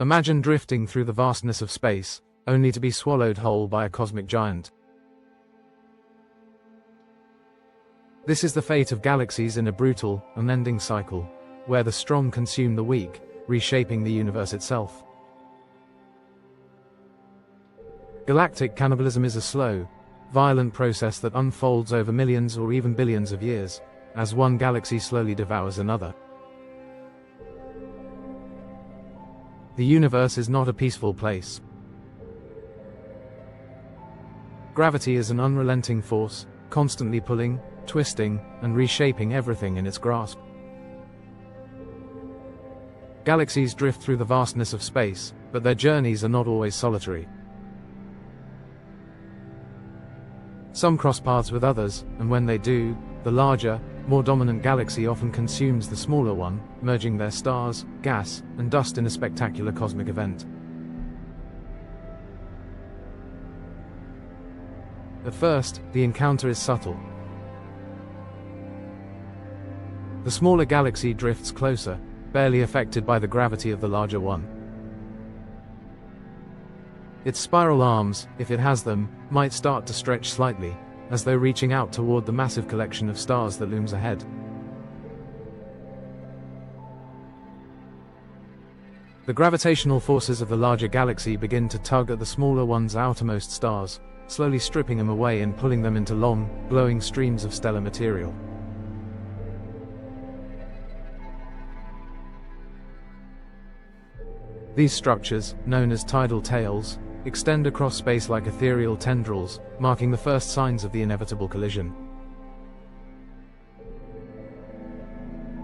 Imagine drifting through the vastness of space, only to be swallowed whole by a cosmic giant. This is the fate of galaxies in a brutal, unending cycle, where the strong consume the weak, reshaping the universe itself. Galactic cannibalism is a slow, violent process that unfolds over millions or even billions of years, as one galaxy slowly devours another. The universe is not a peaceful place. Gravity is an unrelenting force, constantly pulling, twisting, and reshaping everything in its grasp. Galaxies drift through the vastness of space, but their journeys are not always solitary. Some cross paths with others, and when they do, the larger, more dominant galaxy often consumes the smaller one, merging their stars, gas, and dust in a spectacular cosmic event. At first, the encounter is subtle. The smaller galaxy drifts closer, barely affected by the gravity of the larger one. Its spiral arms, if it has them, might start to stretch slightly, as though reaching out toward the massive collection of stars that looms ahead. The gravitational forces of the larger galaxy begin to tug at the smaller one's outermost stars, slowly stripping them away and pulling them into long, glowing streams of stellar material. These structures, known as tidal tails, extend across space like ethereal tendrils, marking the first signs of the inevitable collision.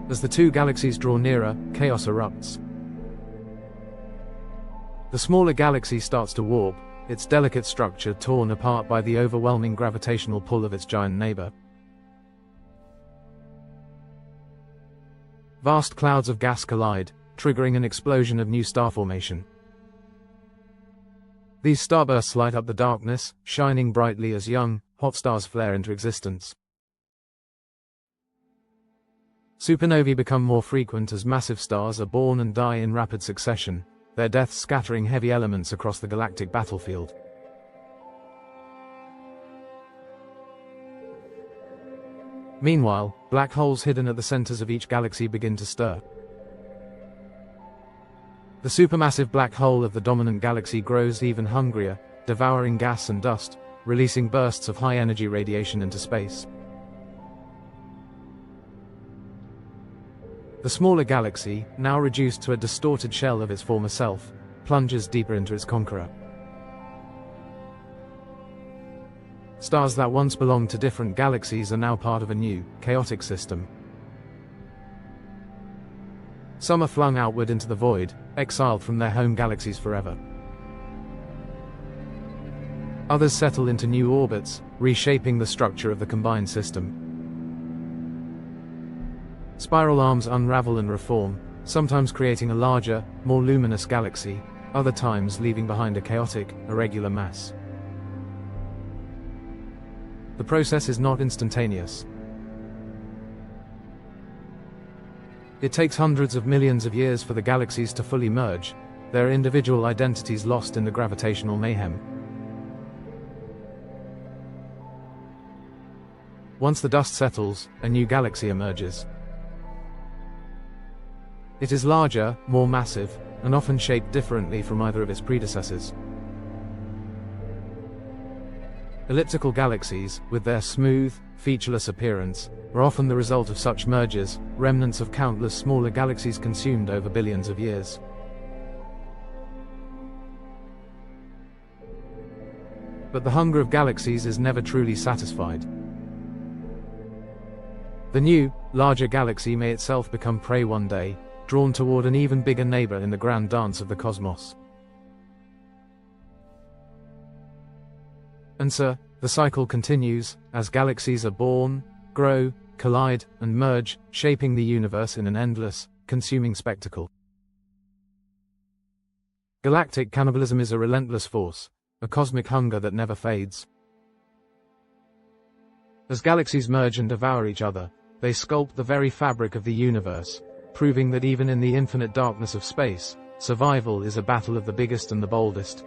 As the two galaxies draw nearer, chaos erupts. The smaller galaxy starts to warp, its delicate structure torn apart by the overwhelming gravitational pull of its giant neighbor. Vast clouds of gas collide, triggering an explosion of new star formation. These starbursts light up the darkness, shining brightly as young, hot stars flare into existence. Supernovae become more frequent as massive stars are born and die in rapid succession, their deaths scattering heavy elements across the galactic battlefield. Meanwhile, black holes hidden at the centers of each galaxy begin to stir. The supermassive black hole of the dominant galaxy grows even hungrier, devouring gas and dust, releasing bursts of high-energy radiation into space. The smaller galaxy, now reduced to a distorted shell of its former self, plunges deeper into its conqueror. Stars that once belonged to different galaxies are now part of a new, chaotic system. Some are flung outward into the void, exiled from their home galaxies forever. Others settle into new orbits, reshaping the structure of the combined system. Spiral arms unravel and reform, sometimes creating a larger, more luminous galaxy, other times leaving behind a chaotic, irregular mass. The process is not instantaneous. It takes hundreds of millions of years for the galaxies to fully merge, their individual identities lost in the gravitational mayhem. Once the dust settles, a new galaxy emerges. It is larger, more massive, and often shaped differently from either of its predecessors. Elliptical galaxies, with their smooth, featureless appearance, are often the result of such mergers, remnants of countless smaller galaxies consumed over billions of years. But the hunger of galaxies is never truly satisfied. The new, larger galaxy may itself become prey one day, drawn toward an even bigger neighbor in the grand dance of the cosmos. And so, the cycle continues, as galaxies are born, grow, collide, and merge, shaping the universe in an endless, consuming spectacle. Galactic cannibalism is a relentless force, a cosmic hunger that never fades. As galaxies merge and devour each other, they sculpt the very fabric of the universe, proving that even in the infinite darkness of space, Survival is a battle of the biggest and the boldest,